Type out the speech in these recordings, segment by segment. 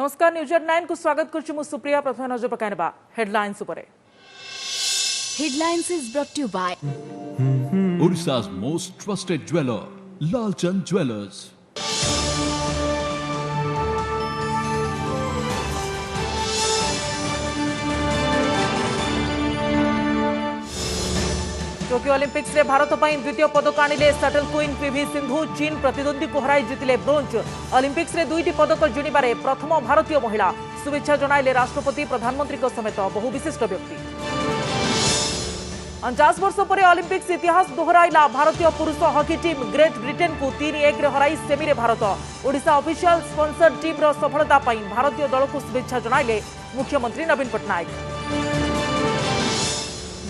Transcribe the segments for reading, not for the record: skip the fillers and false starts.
नमस्कार न्यूज9 को स्वागत करछु मु सुप्रिया। प्रथम नजर पकाइबा हेडलाइंस उपरे। Headlines is brought to you by Odisha's most trusted jeweler, Lalchand Jewellers. Tokyo Olympics रे भारत पर द्वितीय पदक आनिले शटल क्वीन पीवी सिंधु। चीन प्रतिद्वंदी को हराई जीतिले ब्रोंज। ओलंपिक्स रे दुईटी पदक जिणिबारे प्रथम भारतीय महिला। शुभेच्छा जणाइले राष्ट्रपति प्रधानमंत्री समेत बहु विशिष्ट व्यक्ति। 49 वर्ष पर ओलंपिक्स इतिहास दोहराइला भारतीय पुरुष हॉकी टीम। ग्रेट ब्रिटेन को 3-1 रे हराई सेमी रे Bharat. Odisha official sponsor team रो सफलता पई भारतीय दल को शुभेच्छा जणाइले मुख्यमंत्री नवीन पटनायक।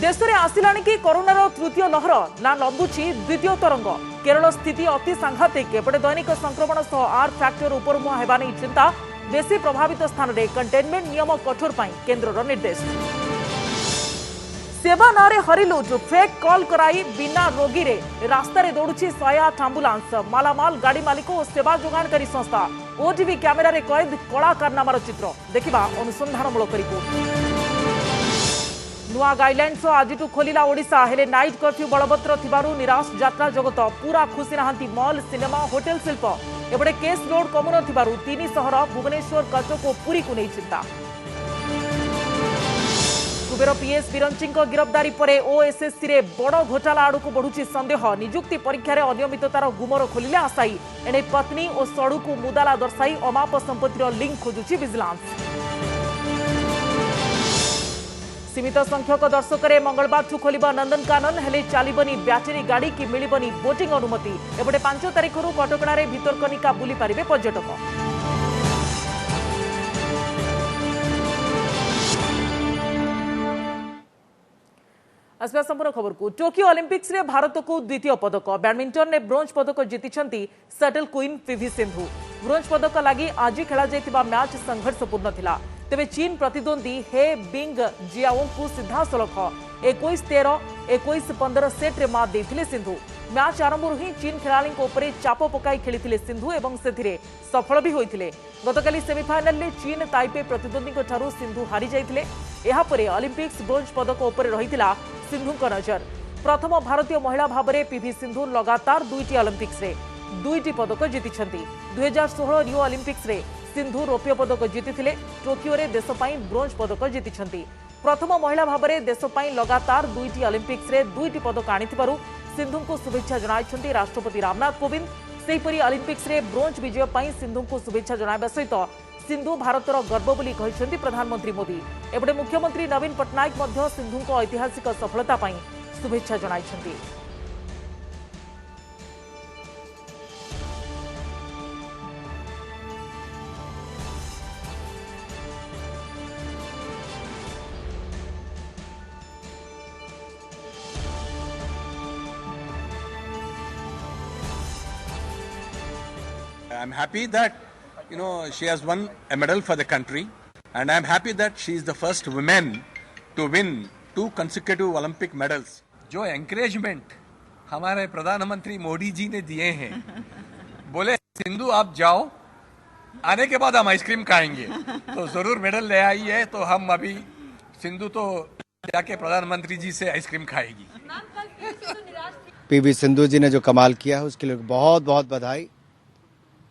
देश में आसिलाणी कि कोरोनार तृतीय लहर ना लंबुची द्वितीय तरंग। केरल स्थिति अति सांघातिक। एपटे दैनिक संक्रमण सह आर फैक्टर उपरमुआ हेबा नै चिंता। बेसी प्रभावित स्थान में कंटेनमेंट नियम कठोर पाई केंद्रर निर्देश। सेवा ना रे हरिलुट फेक कॉल कराई बिना रोगी रे रास्ता रे दौड़ुची 108 आंबुलांस। मालामाल गाड़ी मालिक और सेवा जोगाणकारी संस्था ओटीवी कैमेरा रे कैद कला कारनामार चित्र। देखिबा अनुसंधानमूलक रिपोर्ट। नुआ गाइडलाइंस आज खोलिला ओडिशा। हेले नाइट कर्फ्यू बलवत्र थिबारु निराश यात्रा जगत। पूरा खुशी नहांती मॉल सिनेमा होटेल शिल्प। एपटे केस लोड कमु नथिबारु तीन सहर भुवनेश्वर कटक और पुरी को नहीं चिंता। कुबेर पीएस बिरंची गिरफ्तारी परे ओएसएससी रे बड़ घोटाला आड़ को बढ़ुची संदेह। नियुक्ति परीक्षा रे अनियमिततार गुमर खोलिले आशायी। एने पत्नी और सड़ू को मुदाला दर्शाई अमाप संपत्तिर लिंक खोजुची विजिलेंस। सीमित संख्यक दर्शक मंगलवार खोल नंदनकानन। हेले चलबनी बैटेरी गाड़ी की मिलबनी बोटिंग अनुमति। एपटे 5 तारिख कटकणार भितरकनिका बुली पारिबे पर्यटक। आसवा संपूर्ण खबर को। टोक्यो ओलंपिक्स रे भारत को द्वितीय पदक। बैडमिंटन ने ब्रोंज पदक जीतिछंती shuttle queen PV Sindhu. Bronze पदक लागि आज खेला जायतिबा मैच संघर्षपूर्ण थिला। तेबे चीन प्रतिद्वंदी हे बिंग जियाओंग को सीधा सलख 21-13 21-15 सेट रे मात देथिले सिंधु। मैच आरंभ ही चीन खेलाड़ी उपरे चाप पकाई खेली सिंधु एवं सेथिरे सफल भी होइथिले। गतकाली सेमीफाइनल में चीन ताइपे प्रतिद्वंदी ठारू सिंधु हारी जाइथिले। एहा परे ओलंपिक्स ब्रोंज पदक उपरे रहिथिला सिंधु का नजर। प्रथम भारतीय महिला भाबरे पीवी सिंधु लगातार दुईटी ओलंपिक्स रे दुईटी पदक जीतिछंती। 2016 रियो ओलंपिक्स रे सिंधु रौप्य पदक जीतिथिले। टोक्यो रे देश पई ब्रोंज पदक जीतिछंती। प्रथम महिला भाबरे देश पई लगातार दुईटी ओलंपिक्स रे दुईटी पदक आनिथिबारु सिंधु को शुभेच्छा जणाइछंती राष्ट्रपति रामनाथ कोविंद। सेहीपरि ओलंपिक्स रे ब्रोंज विजय पई सिंधु को शुभेच्छा जणाइबा सहित सिंधु भारतर गर्व बोली कहिसंती प्रधानमंत्री मोदी। एपटे मुख्यमंत्री नवीन पटनायक मध्य सिंधु को ऐतिहासिक सफलता पई शुभेच्छा जणाइछंती। I'm happy that she has won a medal for the country, and I'm happy that she is the first woman to win 2 consecutive Olympic medals. जो एनकरेजमेंट हमारे प्रधानमंत्री मोदी जी ने दिए हैं, बोले सिंधु आप जाओ, आने के बाद हम आइसक्रीम खाएंगे, तो जरूर मेडल ले आई है। तो हम अभी सिंधु तो जाके प्रधानमंत्री जी से आइसक्रीम खाएगी। पीवी सिंधु जी ने जो कमाल किया है उसके लिए बहुत बहुत बधाई।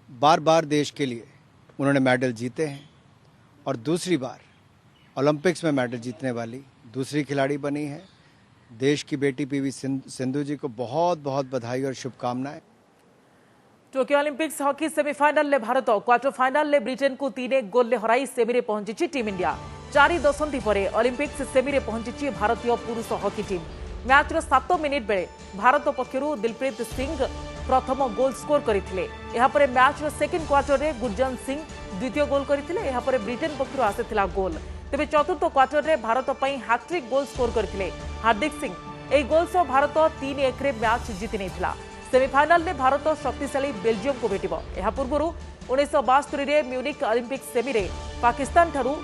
बार बार देश के लिए उन्होंने मेडल जीते हैं और दूसरी बार ओलंपिक्स में मेडल जीतने वाली दूसरी खिलाड़ी बनी है। देश की बेटी पीवी सिंधु जी को बहुत बहुत बधाई और शुभकामनाएं। टोक्यो ओलंपिक्स हॉकी सेमीफाइनल ले भारत क्वार्टर फाइनल ले ब्रिटेन को 3-1 गोल ले हराई सेमी रे पहुंची टीम इंडिया। 4 दशंधि परे ओलंपिक्स सेमी रे पहुंची भारतीय पुरुष हॉकी टीम। मैच रो 7 मिनिट बेले भारत पक्षरु दिलप्रीत सिंह प्रथम गोल स्कोर करथिले। एहा परे मैच रो सेकंड क्वार्टर रे गुरजन सिंह द्वितीय गोल करथिले। एहा परे ब्रिटेन पक्षरु आसेथिला गोल। तेबे चतुर्थ क्वार्टर रे भारत पई हैट्रिक गोल स्कोर करथिले हार्दिक सिंह। एई गोल सो भारत 3-1 रे मैच जीति नेथिला। सेमीफाइनल में भारत शक्तिशाली बेल्जियम को भेटिबो। एहा पूर्वरु 1972 रे म्यूनिक ओलंपिक सेमी रे पाकिस्तान ठारू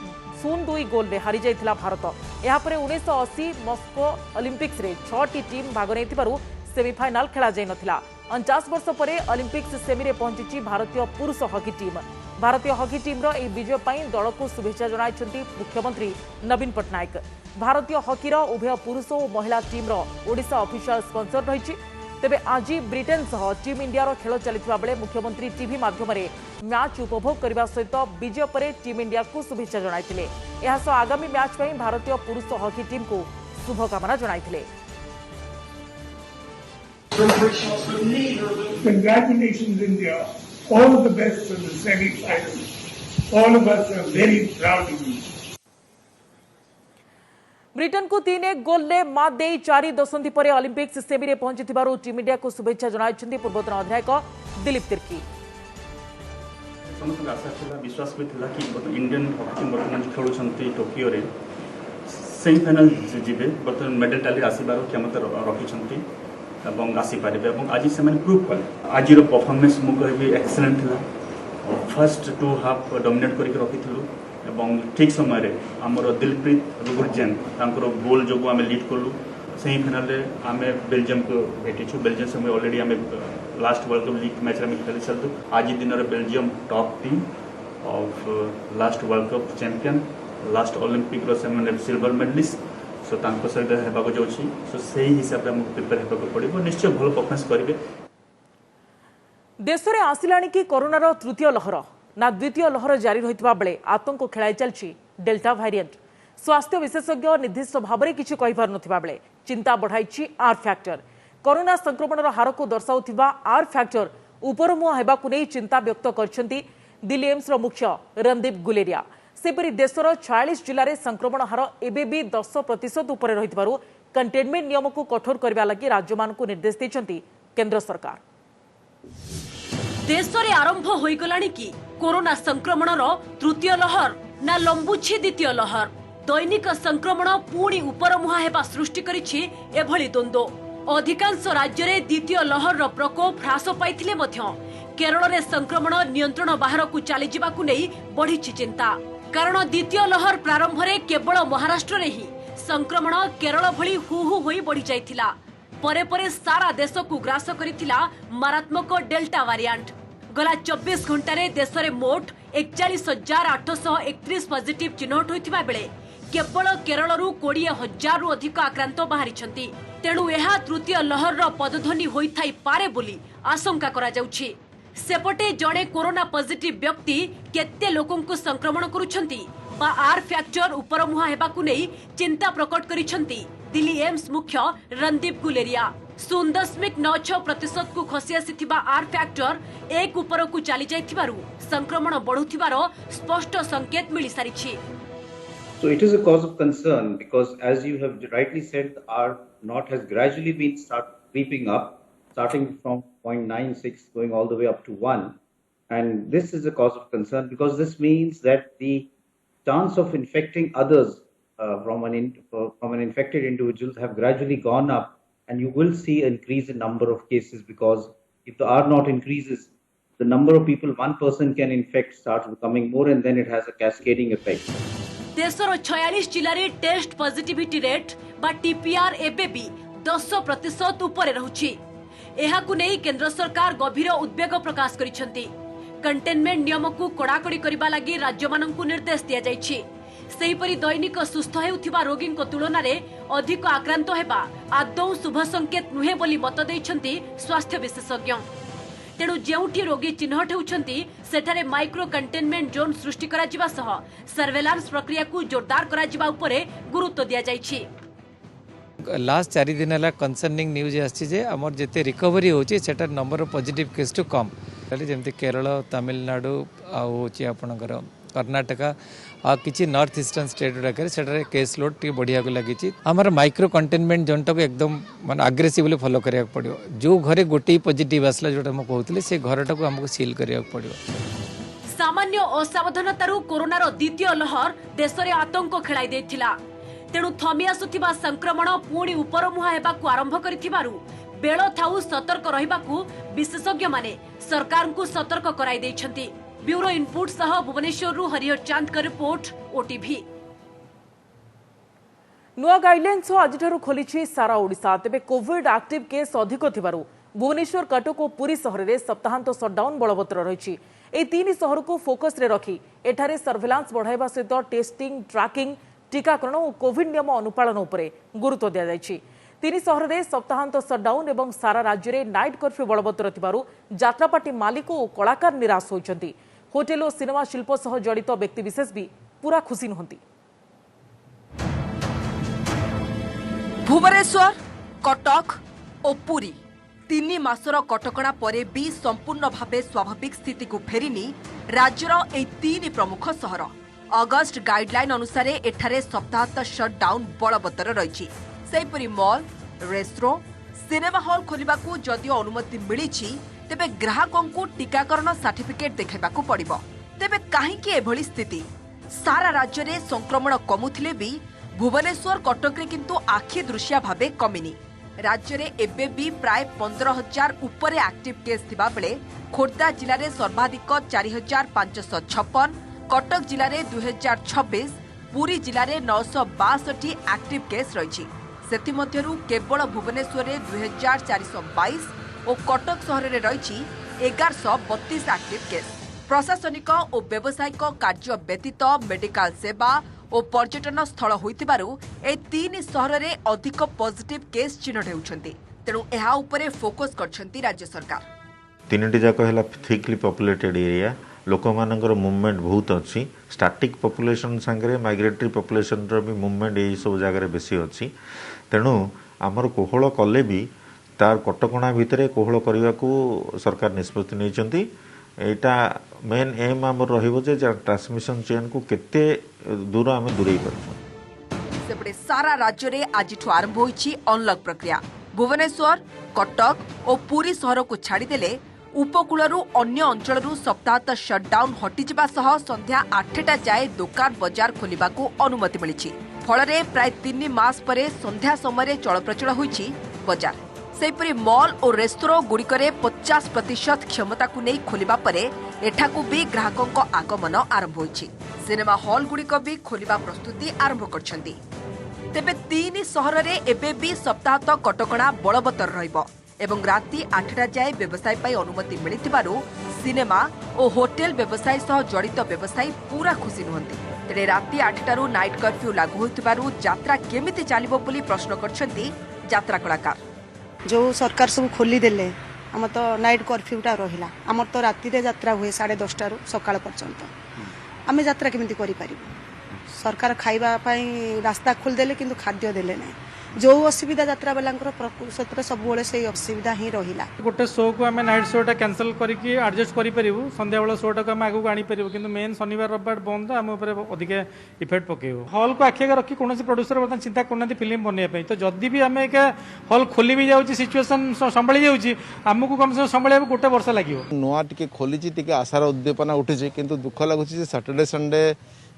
0-2 गोल रे हारी जाइथिला भारत। एहा परे 1980 मस्को ओलंपिक्स रे 6टी टीम भाग नेथिबारु सेमीफाइनल खेला जाय नथिला। 49 वर्ष पर ओलंपिक्स सेमी रे पहुंची भारतीय पुरुष हॉकी टीम। भारतीय हॉकी टीम रो विजय पर दल को शुभेच्छा जणाइछन्ति मुख्यमंत्री नवीन पट्टनायक। भारतीय हॉकीर उभय पुरुष और महिला टीम रो ओडिशा ऑफिशियल स्पॉन्सर रही। तेबे आज ब्रिटेन सह टीम इंडिया खेल चलता बेले मुख्यमंत्री टीवी माध्यम मैच उपभोग करने सहित विजय पर टीम इंडिया को शुभेच्छा जणाइथिले। एहा सह आगामी मैच में भारतीय पुरुष हॉकी टीम को शुभकामना जणाइथिले। Congratulations, India. All the best for the semi-finals. All of us are very proud of you. Britain को 3-1 गोल ने मात दे 4 दशंधि पर ओलंपिक्स सेमी रे पहुंची टीम इंडिया को शुभेच्छा जणाइछन्ति पूर्वतन अधिनायक दिलीप तिर्की। समस्त आशा था विश्वास भी था कि इंडियन हॉकी टीम बर्तमान खेलुंट टोकियो रे सेमीफाइनाल जीवे बर्तमान मेडल टाली आसबार क्षमता रखी आसीपारे आज से प्रूव कले। आज परफॉर्मेंस मुझे एक्सीलेंट था। फर्स्ट 2 हाफ डोमिनेट करके रखी ठीक समय आमर दिलप्रीत गुरजैन गोल जो आम लीड कलु सेमीफाइनाल आम बेलजियम को भेटी। बेलजियम से ऑलरेडी आम last world cup league match खेली सारू। आज दिन में Belgium top team of last world cup champion last Olympic silver medallist. सो सहित होगा जाऊँगी। सो से हिसाब से प्रिपेयर होगा पड़ो। निश्चय भल परफॉर्मेंस करेंगे। देश में आसिलाणी कि कोरोनार तृतीय लहर ना द्वितीय लहर जारी रही बेले आतंक खेलाई चलछि डेल्टा भारिएंट। स्वास्थ्य विशेषज्ञ निर्दिष्ट भाव में किसी कहींपार नथिबा बेले चिंता बढ़ाई आर फैक्टर। कोरोना संक्रमण हार को दर्शाउथिबा आर फैक्टर उपरमुआ हेबाकु नै चिंता व्यक्त करछन्ति दिल्ली एम्स मुख्य रणदीप गुलेरिया। सेपरि देशर 46 जिले में संक्रमण हार एबे भी 10% उपर रहितबारु कंटेनमेंट नियम को कठोर करबा लागि राज्यमानकु निर्देश दैछन्ति केंद्र सरकार। देश में आरंभ हो गलानी कि कोरोना संक्रमण तृतीय लहर ना लंबुछि द्वितीय लहर। दैनिक संक्रमण पुणी उपर मुहा हेबा सृष्टि करिछि एभली द्वंद्व। अधिकांश राज्य में द्वितीय लहर प्रकोप ह्रास पाइथिले मध्य केरल में संक्रमण नियंत्रण बाहर को चली जावाकु नै बढ़िछि चिंता। कारण द्वितीय लहर प्रारंभ में केवल महाराष्ट्र रे ही संक्रमण केरल भली हु होई बढ़ी जाइथिला। परे परे सारा देश को ग्रास करिथिला मारात्मक डेल्टा वेरिएंट। गला 24 घंटा रे देश में मोट 41,831 पॉजिटिव चिन्हट होइथिबा बेले केवल केरल रु 20,000 रु अधिक आक्रांत बाहरिछन्ति। तेणु यह तृतीय लहर रो पदध्वनि होइथाई पारे बोली आशंका करा जाउछि। सेपटे जड़े कोरोना पॉजिटिव व्यक्ति केते लोकों को संक्रमण करुछन्ति बा आर फैक्टर उपर मुहा हेबाकु नै चिंता प्रकट करिछन्ति दिल्ली एम्स मुख्य रणदीप गुलेरिया। 0.96% को खसी आसीथिबा आर फैक्टर 1 उपर को चली जाइथिबारु संक्रमण बढ़ुथिबार स्पष्ट संकेत मिली सारिछि। So it is a cause of concern because, as you have rightly said, R naught has gradually been creeping up, starting from 0.96 going all the way up to 1, and this is a cause of concern because this means that the chance of infecting others from an infected individuals have gradually gone up, and you will see an increase in number of cases because if the R naught increases, the number of people one person can infect starts becoming more, and then it has a cascading effect. देशर 46 जिले में test positivity rate बा TPR एबे भी 10% ऊपर रहुछि। एहाकु नै केंद्र सरकार गभीर उद्वेग प्रकाश करिसेंति। कंटेनमेंट नियम को कड़ाकड़ी करबा लागि राज्यमानंकु निर्देश दिया जाइछि। सेहिपरि दैनिक सुस्थ हेउथिबा रोगी तुलन में अधिक आक्रांत हेबा आदौ शुभ संकेत नुहे बोली मत दैछन्ति स्वास्थ्य विशेषज्ञ। तेणु जेउठी रोगी चिन्हट होउछन्ति सेठारे माइक्रो कंटेनमेंट जोन सृष्टि करा जिबा सह सर्वेलांस प्रक्रिया को जोरदार करा जिबा उपरे गुरुत्व दिया जाइछि। लास्ट 4 दिन है कनसर्निंग न्यूज आसी आमर जिते रिकवरी होची सेटा number of positive case to come जमती केरल तमिलनाडु आपणकर कर्णाटक आ किसी नॉर्थ ईस्टर्न स्टेट गुड़ाक केस लोड टी बढ़िया लगी। आमर माइक्रो कंटेनमेंट जोन टाक एकदम मान आग्रेसिवली फॉलो करिया पड़ो। जो घरे गोटे पॉजिटिव आसला जोटा मैं कहूँ से घर टाक हमको सील करिया पड़ो। सामान्य असावधानतारू कोरोनार द्वितीय लहर देश में आतंक खेलाई देथिला। तेणु थमी आसुथिबा संक्रमण पुणी उपर मुहा हेबाकु आरंभ करिथिबारु बेल थाउ सतर्क रहिबाकु विशेषज्ञ माने सरकार को सतर्क कराई दैछन्ति। ब्यूरो इनपुट सह भुवनेश्वर रु हरिहर चांद का रिपोर्ट ओटीवी। नुआ गाइडलाइंस आज खोली सारा ओडिशा। तेबे कोविड एक्टिव केस अधिक थिबारु भुवनेश्वर कटक और पुरी सहर में सप्ताहांत सटडाउन बलवत्तर रही। ए तीन सहर को फोकस रे रखी एठारे सर्वेलांस बढ़ाइबा सहित टेस्टिंग ट्रैकिंग टीकाकरण और कोविड नियम अनुपालन उपरे गुरुत्व दिया जायछि। तीन सहर में सप्ताहांत सटडाउन एवं सारा राज्य में नाइट कर्फ्यू बलवत्तर थिबारु यात्रापार्टी मालिक और कलाकार निराश होइछन्ति। होटेल और सिनेमा शिल्प सह जड़ित व्यक्तिविशेष भी पूरा खुशी नुहंती। भुवनेश्वर कटक और पुरी 3 मासर कटकणा परे भी संपूर्ण भावे स्वाभाविक स्थिति को फेरिनी राज्यर ए 3 प्रमुख सहर। अगस्ट गाइडलाइन अनुसार एठारे सप्ताहांत शटडाउन बलवत्तर रही। सेहीपरि मॉल रेस्टोरेंट सिनेमा हॉल खोलिबाकू जदियो अनुमति मिली तेबे ग्राहकों को टीकाकरण सर्टिफिकेट देखाइबाकू पड़िबो। तेबे काहेकि एभली स्थिति? सारा राज्य में संक्रमण कमुथिले भी भुवनेश्वर कटक रे किंतु आखि दृश्या भावे कमिनी। राज्य में एबे भी प्राय 15,000 उपरे एक्टिव केस थिबा बेले खोर्धा जिले में सर्वाधिक 4,556, कटक जिले में 2,026, पुरी जिले में 962 एक्टिव केस रही। सेथिमध्यरु केवल भुवनेश्वर में 2,422 और कटक सहर में रही 1,132 एक्टिव केस। प्रशासनिक और व्यावसायिक कार्य व्यतीत मेडिकल सेवा और पर्यटन स्थल होइतिबारु ए 3 सहर में अधिक पॉजिटिव केस चिन्हट होउछन्ति। तेणु एहा उपरे फोकस करछन्ति राज्य सरकार। 3टी जाक है थिकली पॉपुलेटेड एरिया, लोक मानकर मूवमेंट बहुत अच्छी। स्टैटिक पॉपुलेशन सांगे माइग्रेटरी पॉपुलेशन भी मूवमेंट यही सब जगह बेसी अच्छी। तेणु आमर कोहल कले भी तार कटकणा भितर कोहल करने को सरकार निष्पत्ति नहीं। एटा मेन एम आम रही ट्रांसमिशन चेन को केते दूर आम दूरे सेपटे सारा राज्य में आज आरंभ होइछि अनलॉक प्रक्रिया। भुवनेश्वर कटक और पुरी सहर को छाड़देले उपकूलरू अन्य अंचलरू सप्ताहांत शटडाउन हटिजिबा सह संध्या 8टा जाए दुकान बजार खोलिबाकू अनुमति मिली। फलरे प्राय 3 मास परे संध्या समय चलप्रचल होइछि बजार। सेहीपरि मॉल और रेस्टोरेंट गुड़िकरे 50% क्षमता को नहीं खोलिबा परे एठाकू भी ग्राहकों को आगमन आरंभ होइछि। सिनेमा हॉल गुड़िक भी खोलिबा प्रस्तुति आरंभ करछन्ति। तेबे 3 सहर में एबे भी सप्ताहांत कटकणा बलवत्तर रहिबो एवं राति 8टा जाए व्यवसाय पाई अनुमति मिलिथिबारु सिनेमा और होटेल व्यवसाय सह जड़ित व्यवसायी पूरा खुशी नुहंती। तेरे राति 8टारू नाइट कर्फ्यू लागू होइथिबारु यात्रा केमिति चलिबो बोली प्रश्न करछन्ति यात्रा कलाकार। जो सरकार सब खोली देले आम तो नाइट कर्फ्यूटा रहिला आम तो राति रे यात्रा हुए 10:30 सकाळ पर्यंत आम यात्रा केमिति करि पारिबो। सरकार खाइबा पाई रास्ता खोल देले किंतु खाद्य देले नै। जो असुविधा यात्रा वालांकर प्रकृत सब बेले से असुविधा ही रहिला। गोटे शो को आम नाइट शोटा कैंसल करके एडजस्ट करि परिबो। संध्या बेला शोटा को आम आगु आनी परिबो किंतु मेन शनिवार रविवार बंद आम ऊपर अधिक इफेक्ट पकेबो। हॉल को आखिया रखी कोनोसी प्रोड्यूसर बर्तन चिंता करनाती फिल्म बनैया पई तो जदी भी आम एक हॉल खोली भी जाउची सिचुएशन संभाली जाउची हमकु कम से संभालिया गोटे वर्ष लागिवो। नोआ टिके खोलीची टिके आशार उद्दीपना उठिची किंतु दुख लागुची जे सैटरडे संडे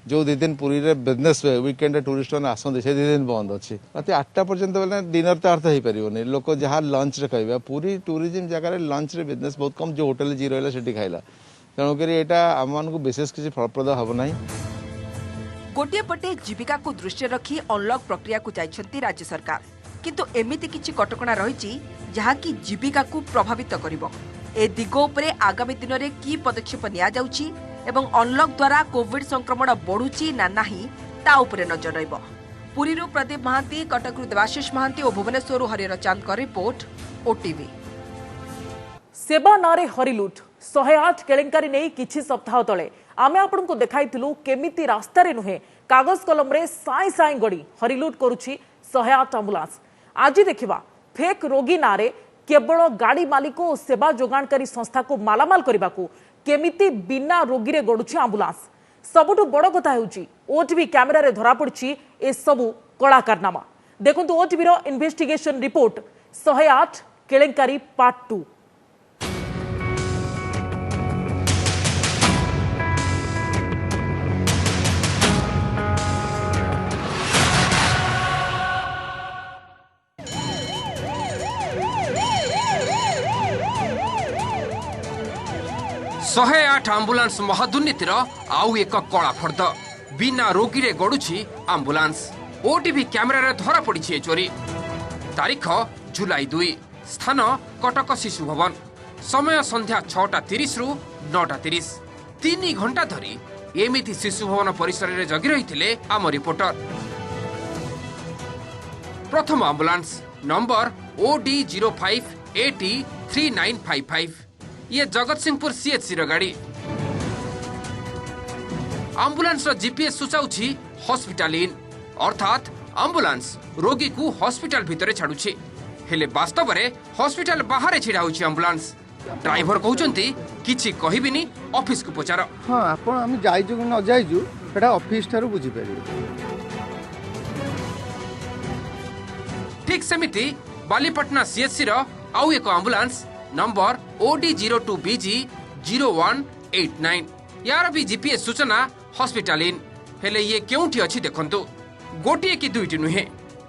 जो 2 दिन पुरी रे बिजनेस वीकेंड टूरिस्ट मैंने आसते से 2 दिन बंद अच्छी रात 8टा पर्यंत बेले डिनर तो अर्थ हो पार लोक जहाँ लंच रे खाइबा पूरी टूरिज्म जगह लंच रे बिजनेस बहुत कम जो होटेल जी रहा से खाइला तेणुक यहाँ आम मान विशेष किसी फलप्रद हम ना। गोटे पटे जीविका को दृष्टि रखी अनलॉक प्रक्रिया को जाइछन्ति राज्य सरकार किंतु एमिति किछि कटकणा रहिछि जहाँ की जीविका को प्रभावित करिवो। ए दिगो उपरे आगामी दिन में की पदक्षेप निया जाउछि एवं अनलॉक द्वारा कोविड संक्रमण बढ़ुची ना नाही ता उपरे नजर रहिबो। पुरीरू प्रदीप महांती, कटकरू देवाशीष महांती और भुवनेश्वररू हरिहर चांद का रिपोर्ट ओटीवी। सेवा नारे हरिलुट 108 केलेंकारी नहीं किछि सप्ताह तले आमे आपनको देखाइथिलु केमिति रास्ता रे नुहे कागज कलम रे साई साई गड़ी हरिलुट करूछि 108 एम्बुलेंस। आज देखिबा फेक रोगी नारे केवल गाड़ी मालिक और सेवा जोगाणकारी संस्था को मालामाल करबाकू केमिति बिना रोगी रे गडुछि एम्बुलेंस। सबुठु बड़ कथा हेउछि ओटीवी कैमेरा रे धरा पड़छि ए सबु कला कारनामा। देखंतु ओटीवी रो इन्वेस्टिगेशन रिपोर्ट 108 केलेंकारी पार्ट 2। शहे 8 आंबुलांस महादुर्नीतिर आउ एक कला फर्द बिना रोगी रे गड़ुछि आंबुलांस। ओटीवी कैमेरा रे धरा पड़ी चोरी। तारीख जुलाई 2 स्थान कटक शिशु भवन समय संध्या 6:30 रु 9:30 3 घंटा धरी एमिति शिशु भवन परिसर में जगी रही आम रिपोर्टर। प्रथम आंबुलांस नंबर OD05AT3955 ये जगतसिंहपुर सीएचसी गाड़ी। आंबुलांस जीपीएस सूचाउछि हॉस्पिटल इन अर्थात आंबुलांस रोगी को हॉस्पिटल भितर छाड़ुछि हेले वास्तव में हॉस्पिटल बाहर छिड़ा होछि आंबुलांस। ड्राइवर कहउचंती किछि कहिबिनी ऑफिस को पचार। हाँ आपण हम जाइजु न जाइजु सेटा ऑफिस थारु बुझी परिबे। ठीक सेमिति बालीपटना सीएचसी रो आउ एक आंबुलांस नंबर OD02BG0189 यार भी जीपीएस सूचना हॉस्पिटल इन हेले ये केउठी अछि देखंतु गोटिए कि दुईटी नुहे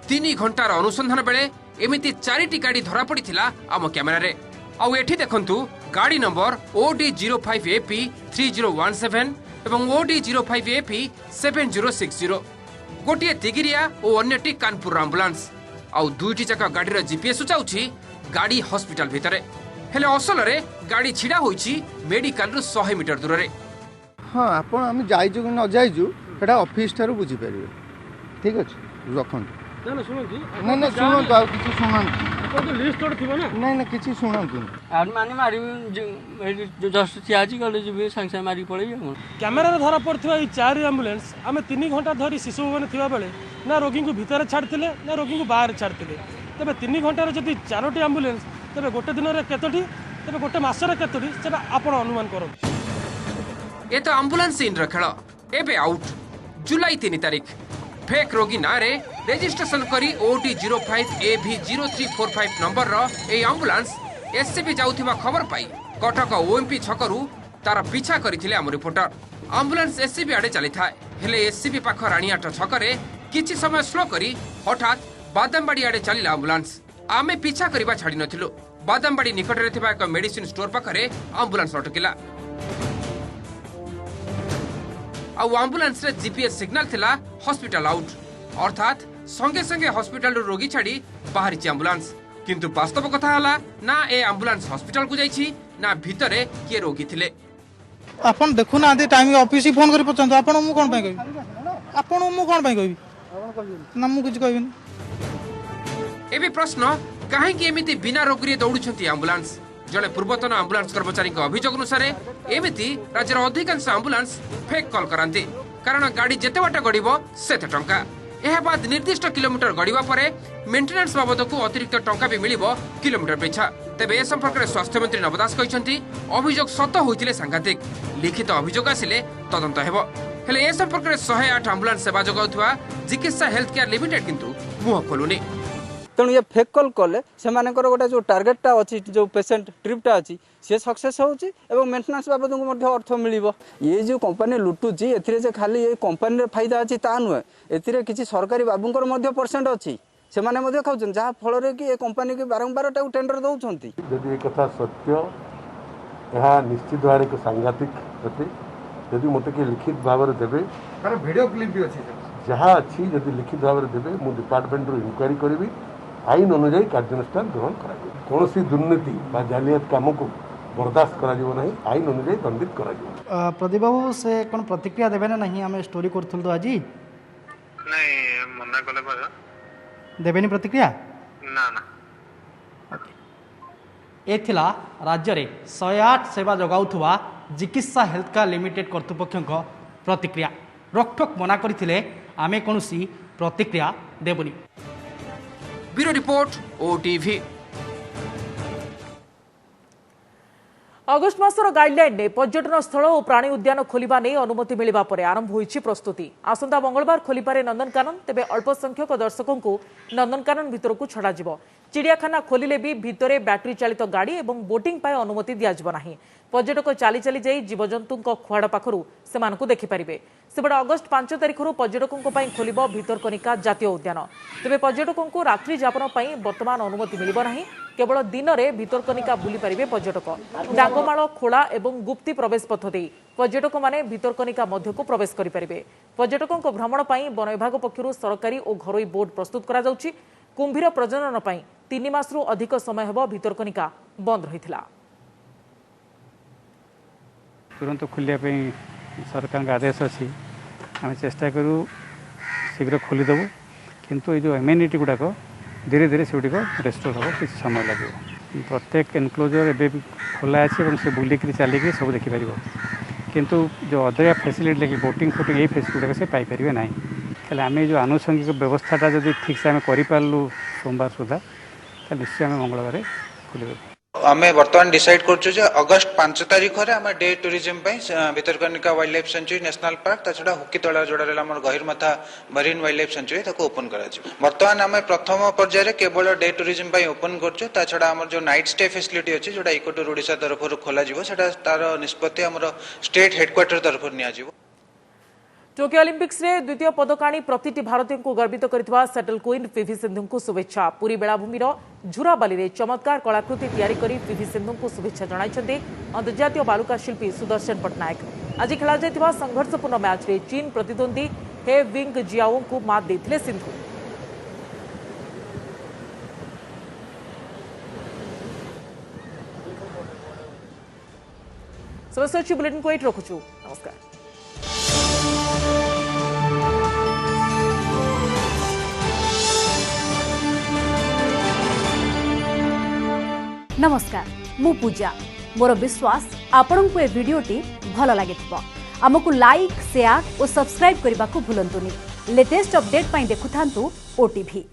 3 घंटार अनुसंधान बेले एमिति 4टी गाड़ी धरा पड़िथिला आम कैमेरा रे। आउ एठी देखंतु गाड़ी नंबर OD05AP3017 एवं OD05AP7060 गोटिए तिगिरिया और अन्यटी कानपुर आंबुलांस आउ दुईटी जाक गाड़ीर जीपीएस सूचाउछि गाड़ी हॉस्पिटल भितरे हेले असल रे गाड़ी छिड़ा होईछि मेडिकल रु 100 मीटर दूर रे। हाँ आपण हम जाइजु न जाइजु सेटा ऑफिस थारु बुझी परिबे। ठीक अछि रखन ना ना सुनो जी ना ना सुनो तो किछि सुनन तो लिस्ट तोड़ थिबो ना नहीं ना किछि सुनन आर माने मारी जो जस्ट थियाजी गले जिबे संग संग मारी पड़े कैमेरा रे धरा पड़थिबा ई 4 एम्बुलेंस आमे 3 घंटा धरी शिशु भवन थिबा बेले ना रोगी को भीतर छाड़थिले ना रोगी को बाहर छाड़थिले तबे 3 घंटा रे जदी 4टी एम्बुलेंस तबे गोटे दिन रे केतोटी तबे गोटे मास रे केतोटी सेटा आपण अनुमान करो। ए तो एम्बुलेंस इन रखेल एबे आउट जुलाई 3 तारीख फेक रोगी ना रे रजिस्ट्रेशन करी OD05AV0345 नंबर रो ए एम्बुलेंस एससीबी जाउथिबा खबर पाई कटक ओएमपी छकरू तार पीछा करिथिले हम रिपोर्टर। एम्बुलेंस एससीबी आडे चली थाए हेले एससीबी पाख राणीआट छकरे किछि समय स्लो करी हठात बादामबाड़ी आडे चलिला एम्बुलेंस। आमे पीछा करिबा छाडी नथिलु बादामबाड़ी निकट रे थिबा एक मेडिसिन स्टोर पाखरे एम्बुलेंस अटकिला आउ एम्बुलेंस रे जीपीएस सिग्नल थिला हॉस्पिटल आउट अर्थात संगे संगे हॉस्पिटल रोगी छाड़ी बाहरी एम्बुलेंस किंतु वास्तव कथा हला ना ए एम्बुलेंस हॉस्पिटल को जाईछि ना भितरे के रोगी थिले। आपण देखु ना टाइम ऑफिस फोन करि पछन आपण मु कोन पय कहबी आपण मु कोन पय कहबी ना मु कुछ कहबिनी। एबे प्रश्न काहे कि एमिति बिना रोगी रे दौड़ुछंती एम्बुलेंस जने पूर्वतन एम्बुलेंस कर्मचारी अभियोग अनुसार एमिति राज्यर अधिकांश एम्बुलेंस फेक कॉल करांती कारण गाड़ी जेते बाट गड़िबो सेते टंका एहा बाद निर्दिष्ट किलोमीटर गड़िबा परे मेंटेनेंस बाबद को अतिरिक्त टंका भी मिलिबो किलोमीटर पिछा। तेबे ए संपर्क रे स्वास्थ्य मंत्री नवदास कहिसंती अभियोग सत होइतिले सांघातिक लिखित अभियोग आसिले तदंत हेबो हेले ए संपर्क रे 108 एम्बुलेंस सेवा जगाउथवा चिकित्सा हेल्थ केयर लिमिटेड किंतु मुह खोलुनी। तेणु ये फेक कॉल कले से गोटे जो टार्गेटा अच्छी जो पेसेंट ट्रिपटा अच्छी सी सक्सेस होची एवं मेंटेनेंस बाबद को अर्थ मिल ये जो कंपनी लुटुची ए खाली ये कंपनी फायदा अच्छी ता नुहे ए किसी सरकारी बाबूंकर परसेंट अच्छी से खाऊन जहाँ फल कि ये कंपनी की बारंबार टेंडर दौरान यदि एक कथा सत्य यह निश्चित भाव एक सांघातिक अटे यदि मत कि लिखित भाव में देवे वीडियो क्लिप भी अच्छी जहाँ अच्छी यदि लिखित भाव में देवे मु डिपार्टमेंट इंक्वारी करी आईन अनुजाई कार्यानुष्ठान ग्रहण करा कौन दुर्नीति जालियात काम को बर्दाश्त करा आईन अनुजाई दंडित करा। प्रदीप बाबू से कौन प्रतिक्रिया देवे ना नहीं आम स्टोरी करूँ तो आज नहीं मना कले देवेनी प्रतिक्रिया ना ना ए थिला राज्य रे 108 सेवा जगाउथुवा चिकित्सा हेल्थ केयर लिमिटेड कर्तृपक्ष प्रतिक्रिया रोकठोक मना करथिले आमे कोनोसी प्रतिक्रिया देबनी। Bureau report OTV. अगस्ट मासर गाइडलाइन ने पर्यटन स्थल और प्राणी उद्यान खोलिबा नै अनुमति मिलिबा परे आरंभ होईछि प्रस्तुति। आसंता मंगलवार खोलिपारे नंदनकानन तेबे अल्प संख्यक दर्शकों को नंदनकानन भितर को छड़ा जिवो। चिड़ियाखाना खोलिले भी भितरे बैटरी चालित गाड़ी एवं बोटिंग पाए अनुमति दियाजिबो नाही। पर्यटक चाली चाली जाई जीवजंतुक खुआड़ पाखरु सेमानकु देखि परिबे। सेबडे अगस्ट 5 तारिखरु पर्यटकों पाई खोलिबो भितरकनिका जातीय उद्यान। तेबे पर्यटकों रात्रि जापन पाई वर्तमान अनुमति मिलिबो नाही। केवल दिन में भितरकनिका बुली पारिबे पर्यटक। डांगमाल खोला एवं गुप्ती प्रवेश पथ दे पर्यटक माने भितरकनिका मध्यकु प्रवेश करि परिबे। पर्यटकों भ्रमण पाई वन विभाग पक्षरु सरकारी और घरोई बोर्ड प्रस्तुत करा जाउछि। कुंभीर प्रजनन पाई 3 मासरू अधिक समय हेब भितरकनिका बंद रहिथिला। तुरंत खोलिया सरकार का आदेश अच्छी आम चेष्टा करूँ शीघ्र खोलीदेवु किंतु ये जो एम्यूनिटी गुड़ाक धीरे धीरे से रेस्टोर हम किसी समय लगे। प्रत्येक एनक्लोजर एवं खोला अच्छे से बुलिक चलिकी सब देखिपर किंतु जो अदरिया फैसिलिटी लगे बोटिंग फोटिंग ये फैसिलिटी से पाइपर ना तेल आम जो आनुषंगिक व्यवस्थाटा जब ठीक से आम करूँ सोमवार सुधा निश्चय आम मंगलवार खोल आम बर्तमान डिसाइड कर अगस्ट 5 तारिख में day tourism Bhitarkanika wild life sanctuary national park ता छड़ा हुकीतला जोड़ा Gahirmatha marine wild life sanctuary ताको ओपन करा बर्तमान आम प्रथम पर्यायर केवल डे टूरिज्म ओपन कर छड़ा आम जो नाइट स्टे फैसिलिटी अच्छी जोटा इको टूर ओडिशा तरफ खोल तार निष्पत्ति आम स्टेट हेडक्वार्टर तरफ नि टोकियो ओलंपिक्स रे द्वितीय पदकाणी प्रतिटी भारतीय को गर्वित करथिबा सटल क्वीन पीवी सिंधु को शुभेच्छा। पूरी बेलाभूमि झुराबाली रे चमत्कार कलाकृति तैयारी करी पीवी सिंधु को शुभेच्छा जणाइछन्ते अंतर्जातीय बालुका शिल्पी सुदर्शन पटनायक। आज खेला जायतिबा संघर्षपूर्ण मैच रे चीन प्रतिद्वंदी हे विंग जियाओ को मात देथिले सिंधु। समस्त बुलेटिन को एट रखुछु। नमस्कार। नमस्कार मु पूजा मोर विश्वास आपण को ए वीडियोटी भल लगे आमको लाइक शेयर और सब्सक्राइब करने को भूलंतुनि। लेटेस्ट अपडेट पाई देखुथांतु ओटीवी।